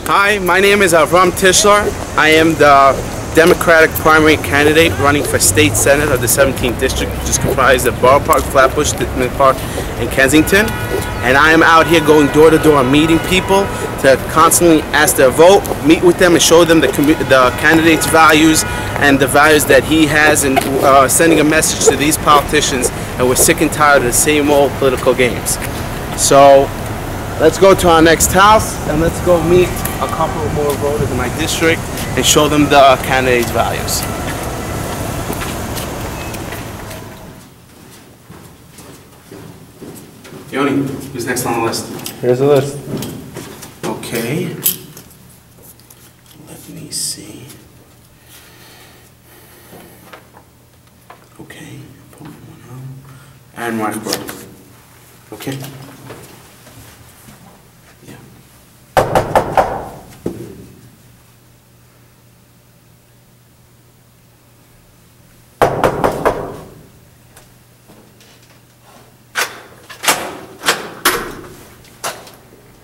Hi, my name is Tischler. I am the Democratic primary candidate running for State Senate of the 17th District, which is comprised of Borough Park, Flatbush, Dittman Park, and Kensington. And I am out here going door to door, meeting people to constantly ask their vote, meet with them, and show them the candidate's values and the values that he has, and sending a message to these politicians that we're sick and tired of the same old political games. So let's go to our next house and let's go meet a couple more voters in my district and show them the candidate's values. Yoni, who's next on the list? Here's the list. Okay. Let me see. Okay. And Weichbrod. Okay. Yeah.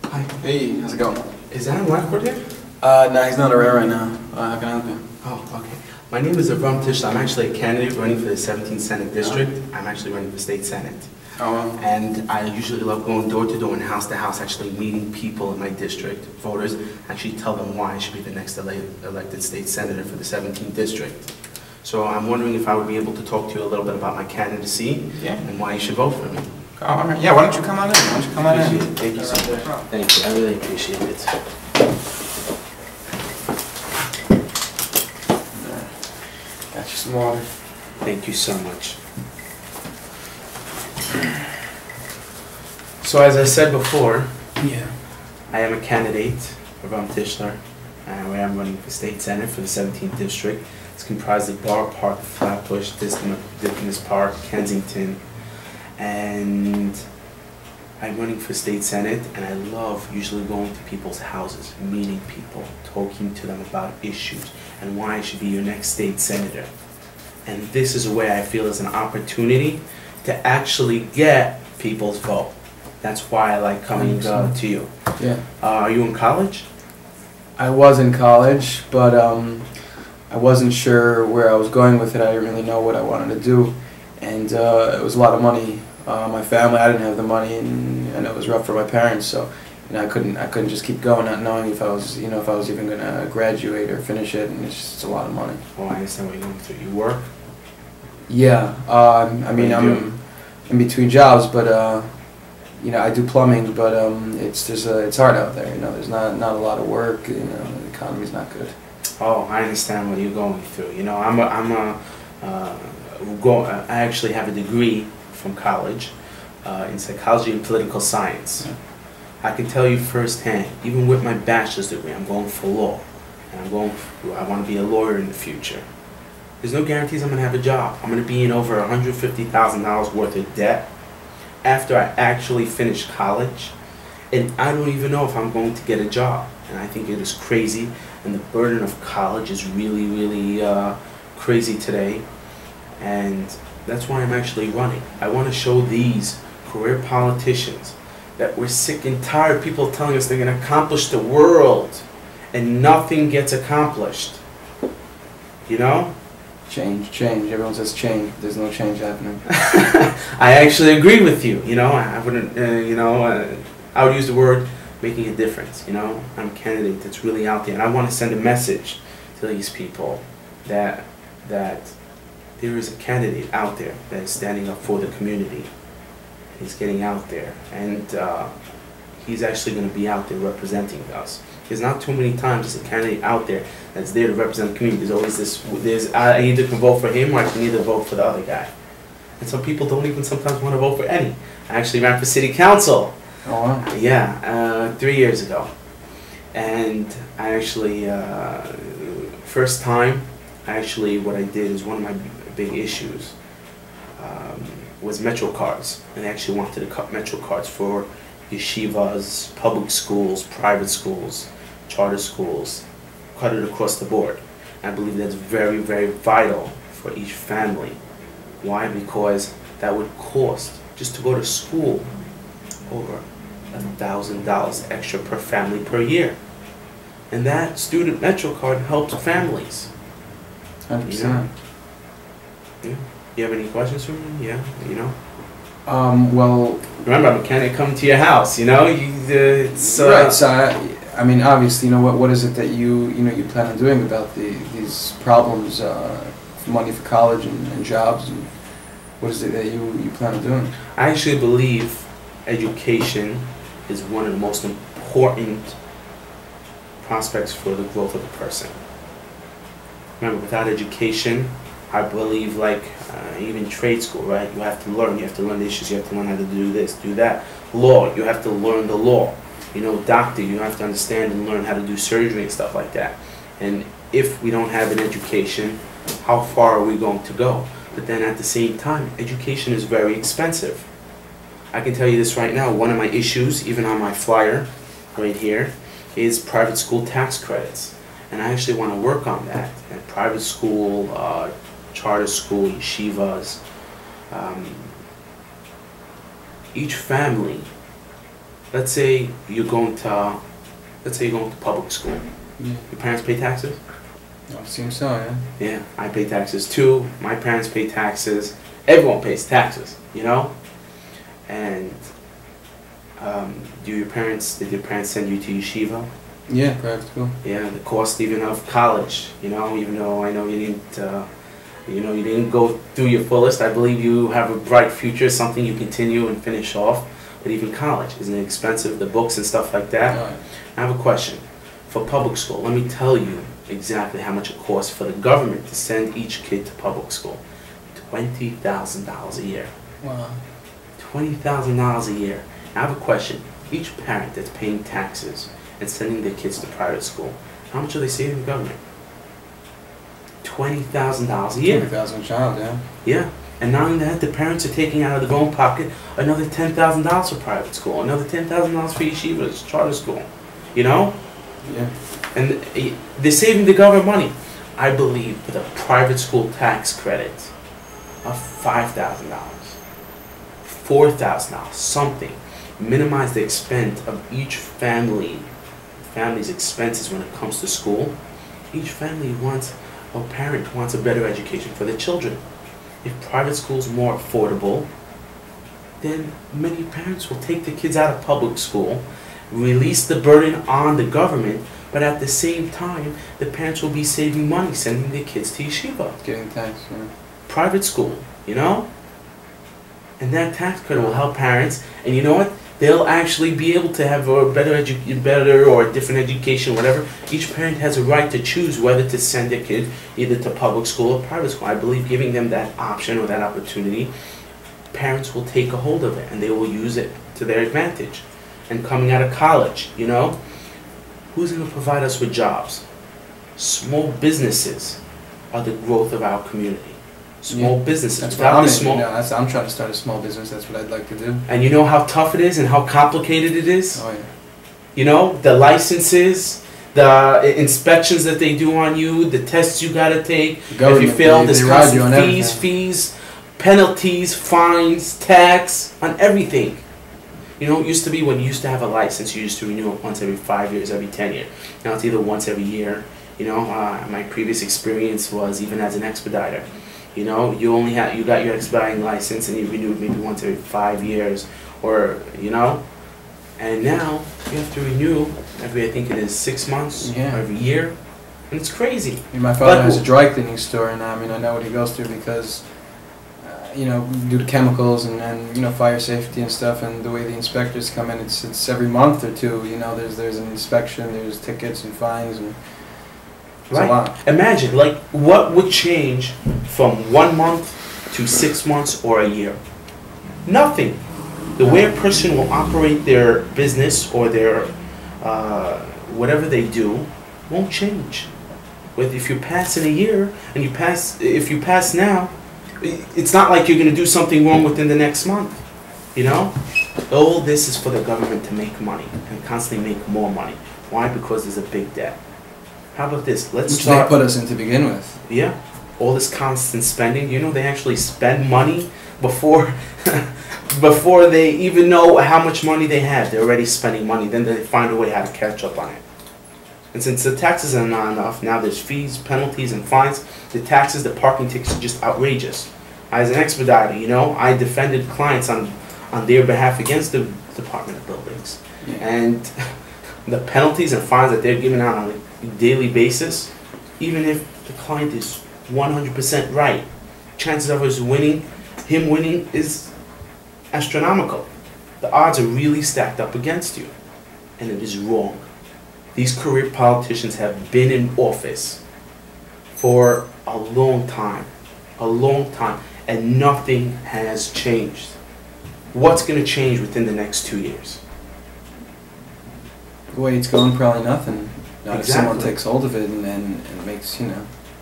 Hi. Hey, how's it going? Is that Weichbrod here? No, he's not around right now. How can I help you? Oh, okay. My name is Tischler. I'm actually a candidate running for the 17th Senate District. I'm actually running for State Senate. Oh, And I usually love going door to door and house to house, actually meeting people in my district, voters, actually tell them why I should be the next elected state senator for the 17th District. So I'm wondering if I would be able to talk to you a little bit about my candidacy and why you should vote for me. oh, all right. Yeah, why don't you come on in? Why don't you come on in? Thank you so much. Thank you. I really appreciate it. Got you some water. Thank you so much. So as I said before, I am a candidate for Tischler, and I am running for State Senate for the 17th District. It's comprised of Borough Park, Flatbush, Dittman Park, Kensington, and I'm running for State Senate, and I love usually going to people's houses, meeting people, talking to them about issues, and why I should be your next state senator. And this is where I feel is an opportunity to actually get people's vote. That's why I like coming to you. Yeah. Are you in college? I was in college, but I wasn't sure where I was going with it. I didn't really know what I wanted to do, and it was a lot of money. My family, I didn't have the money, and it was rough for my parents. So, I couldn't just keep going, not knowing if I was, if I was even gonna graduate or finish it, and it's a lot of money. Oh, I understand what you're going through. You work? Yeah. I mean, I'm in between jobs, but I do plumbing, but it's hard out there. There's not a lot of work. The economy's not good. Oh, I understand what you're going through. I actually have a degree from college in psychology and political science. Yeah. I can tell you firsthand, even with my bachelor's degree, I'm going for law, and I want to be a lawyer in the future. There's no guarantees I'm going to have a job. I'm going to be in over $150,000 worth of debt after I actually finish college, and I don't even know if I'm going to get a job. And I think it is crazy, and the burden of college is really, really crazy today, and that's why I'm actually running. I want to show these career politicians that we're sick and tired of people telling us they're going to accomplish the world, and nothing gets accomplished. Change. Everyone says change. There's no change happening. I actually agree with you. I wouldn't, I would use the word making a difference. I'm a candidate that's really out there, and I want to send a message to these people that there is a candidate out there that is standing up for the community. He's getting out there, and he's actually going to be out there representing us. There's not too many times there's a candidate out there that's there to represent the community. There's always I either can vote for him or I can either vote for the other guy. And some people don't even sometimes want to vote for any. I actually ran for city council. Oh, wow. Yeah, 3 years ago. And I actually, first time, what I did is one of my big issues was Metro cards. And they actually wanted to cut Metro cards for yeshivas, public schools, private schools, charter schools, cut it across the board. I believe that's very, very vital for each family. Why? Because that would cost, just to go to school, over $1,000 extra per family per year. And that student Metro card helps families. 100%. Yeah. You have any questions for me? Yeah, Well, remember, I'm a mechanic coming to your house. It's right. So, I mean, obviously, what is it that you plan on doing about these problems, money for college and jobs, and what is it that you plan on doing? I actually believe education is one of the most important prospects for the growth of a person. Remember, without education, I believe, even trade school, right? You have to learn the issues, you have to learn how to do this, do that. Law, you have to learn the law. Doctor, you have to understand and learn how to do surgery and stuff like that. And if we don't have an education, how far are we going to go? But then at the same time, education is very expensive. I can tell you this right now, one of my issues, even on my flyer right here, is private school tax credits. And I actually want to work on that. And private school, charter school, yeshivas, each family, let's say you're going to public school. Yeah. Your parents pay taxes? It seems so, yeah. Yeah, I pay taxes too. My parents pay taxes. Everyone pays taxes, And did your parents send you to yeshiva? Yeah, private school. Yeah, the cost even of college, even though I know you didn't go through your fullest. I believe you have a bright future, something you continue and finish off. But even college, isn't it expensive? The books and stuff like that. Right. I have a question. For public school, let me tell you exactly how much it costs for the government to send each kid to public school. $20,000 a year. Wow. $20,000 a year. I have a question. Each parent that's paying taxes and sending their kids to private school, how much are they saving the government? $20,000 a year. $20,000 a child, yeah. Yeah. And not only that, the parents are taking out of their own pocket another $10,000 for private school, another $10,000 for yeshivas, charter school. Yeah. And they're saving the government money. I believe with a private school tax credit of $5,000, $4,000, something, minimize the expense of each family's expenses when it comes to school. Each family a parent wants a better education for their children. If private school is more affordable, then many parents will take the kids out of public school, release the burden on the government, but at the same time, the parents will be saving money sending their kids to yeshiva. Getting taxed, yeah. Private school, And that tax credit will help parents, and you know what? They'll actually be able to have a better or a different education, whatever. Each parent has a right to choose whether to send their kid either to public school or private school. I believe giving them that option or that opportunity, parents will take a hold of it and they will use it to their advantage. And coming out of college, who's going to provide us with jobs? Small businesses are the growth of our community. Small businesses. That's what I'm trying to start a small business. That's what I'd like to do. And you know how tough it is and how complicated it is? Oh, yeah. The licenses, the inspections that they do on you, the tests you got to take. If you fail, there's constant fees, penalties, fines, tax, on everything. It used to be when you used to have a license, you used to renew it once every 5 years, every 10 years. Now it's either once every year. My previous experience was even as an expediter. You got your expediting license and you renewed maybe once every 5 years, or and now you have to renew every, I think it is 6 months, or every year, and it's crazy. My father has a dry cleaning store, and I know what he goes through because due to chemicals and fire safety and stuff, and the way the inspectors come in, it's every month or two. There's an inspection, there's tickets and fines and. Right. Imagine, what would change from 1 month to 6 months or a year? Nothing. The way a person will operate their business or their whatever they do won't change. But if you pass in a year and if you pass now, it's not like you're going to do something wrong within the next month. All this is for the government to make money and constantly make more money. Why? Because there's a big debt. How about this? Which they put us in to begin with. Yeah. All this constant spending. They actually spend money before before they even know how much money they have. They're already spending money. Then they find a way how to catch up on it. And since the taxes are not enough, now there's fees, penalties, and fines. The taxes, the parking tickets are just outrageous. As an expediter, you know, I defended clients on their behalf against the Department of Buildings. Yeah. And the penalties and fines that they're giving out on a daily basis, even if the client is 100% right, chances of him winning is astronomical. The odds are really stacked up against you, and it is wrong. These career politicians have been in office for a long time, and nothing has changed. What's going to change within the next 2 years? The way it's going, probably nothing. Not Exactly. if someone takes hold of it and makes,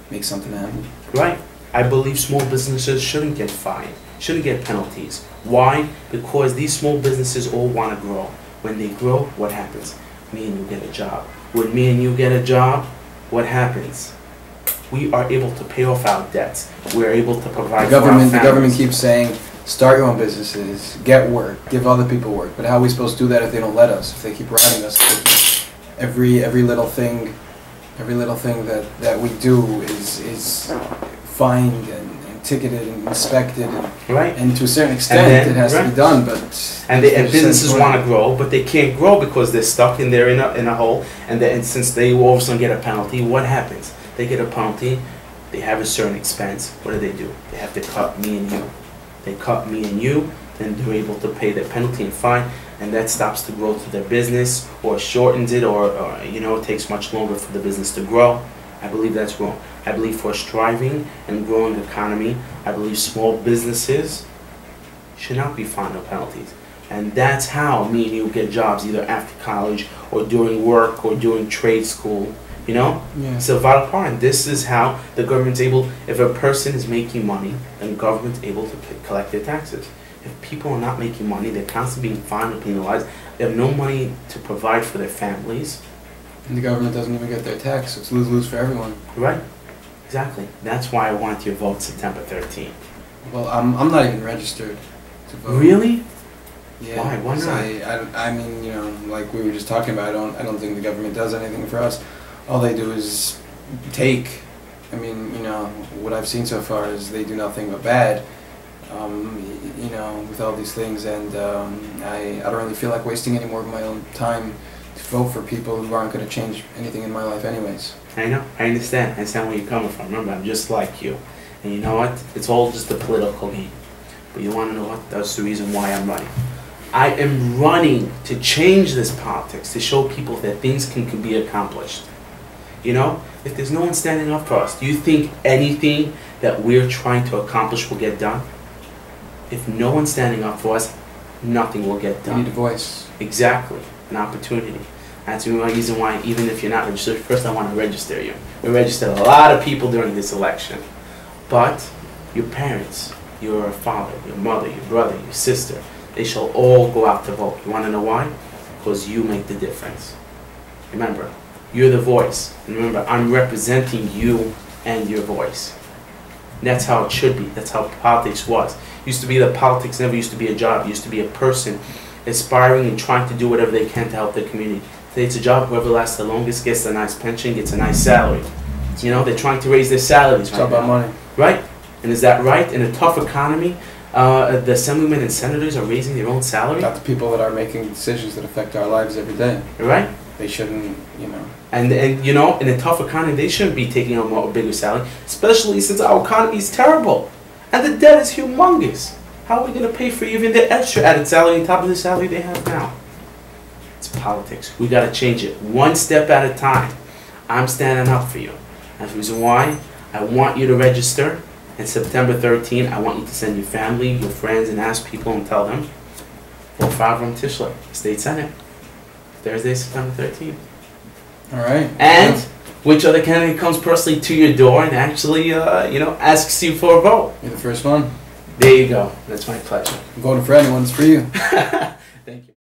makes something happen. Right. I believe small businesses shouldn't get fined, shouldn't get penalties. Why? Because these small businesses all want to grow. When they grow, what happens? Me and you get a job. When me and you get a job, what happens? We are able to pay off our debts. We are able to provide for our families. The government keeps saying, start your own businesses, get work, give other people work. But how are we supposed to do that if they don't let us? If they keep riding us? Every little thing that we do is fined and ticketed and inspected, and to a certain extent it has to be done. But and businesses want to grow, but they can't grow because they're stuck in there in a hole. And since they all of a sudden get a penalty, what happens? They get a penalty. They have a certain expense. What do? They have to cut me and you. They cut me and you, then they're able to pay their penalty and fine, and that stops the growth of their business, or shortens it, or it takes much longer for the business to grow. I believe that's wrong. I believe for a striving and growing economy, I believe small businesses should not be fined or penalties. And that's how me and you get jobs, either after college or during work or during trade school. Yeah. It's a vital part. And this is how the government's able, if a person is making money, then the government's able to collect their taxes. If people are not making money, they're constantly being fined or penalized, they have no money to provide for their families. And the government doesn't even get their tax, so it's lose-lose for everyone. Right. Exactly. That's why I want your vote September 13th. Well, I'm not even registered to vote. Really? Yeah. Why? Why not? I mean, like we were just talking about, I don't think the government does anything for us. All they do is take. I mean, what I've seen so far is they do nothing but bad. With all these things, and I don't really feel like wasting any more of my own time to vote for people who aren't going to change anything in my life anyways. I know. I understand where you're coming from. Remember, I'm just like you. And you know what? It's all just a political game. But you want to know what? That's the reason why I'm running. I am running to change this politics, to show people that things can be accomplished. If there's no one standing up for us, do you think anything that we're trying to accomplish will get done? If no one's standing up for us, nothing will get done. You need a voice. Exactly. An opportunity. That's the reason why, even if you're not registered, first I want to register you. We registered a lot of people during this election. But your parents, your father, your mother, your brother, your sister, they shall all go out to vote. You want to know why? Because you make the difference. Remember, you're the voice. And remember, I'm representing you and your voice. And that's how it should be. That's how politics was. Used to be that politics never used to be a job. It used to be a person aspiring and trying to do whatever they can to help their community. Today it's a job. Whoever lasts the longest gets a nice pension, gets a nice salary. They're trying to raise their salaries right now. It's all about money. Right? And is that right? In a tough economy, the assemblymen and senators are raising their own salary? Not the people that are making decisions that affect our lives every day. Right? They shouldn't, And in a tough economy, they shouldn't be taking a bigger salary, especially since our economy is terrible. And the debt is humongous. How are we going to pay for even the extra added salary on top of the salary they have now? It's politics. We got to change it one step at a time. I'm standing up for you. That's the reason why I want you to register. And September 13th, I want you to send your family, your friends, and ask people and tell them, vote for Avram Tischler, State Senate, Thursday, September 13th. All right. And which other candidate comes personally to your door and actually, asks you for a vote? You're the first one. There you go. That's my pleasure. I'm voting for anyone. It's for you. Thank you.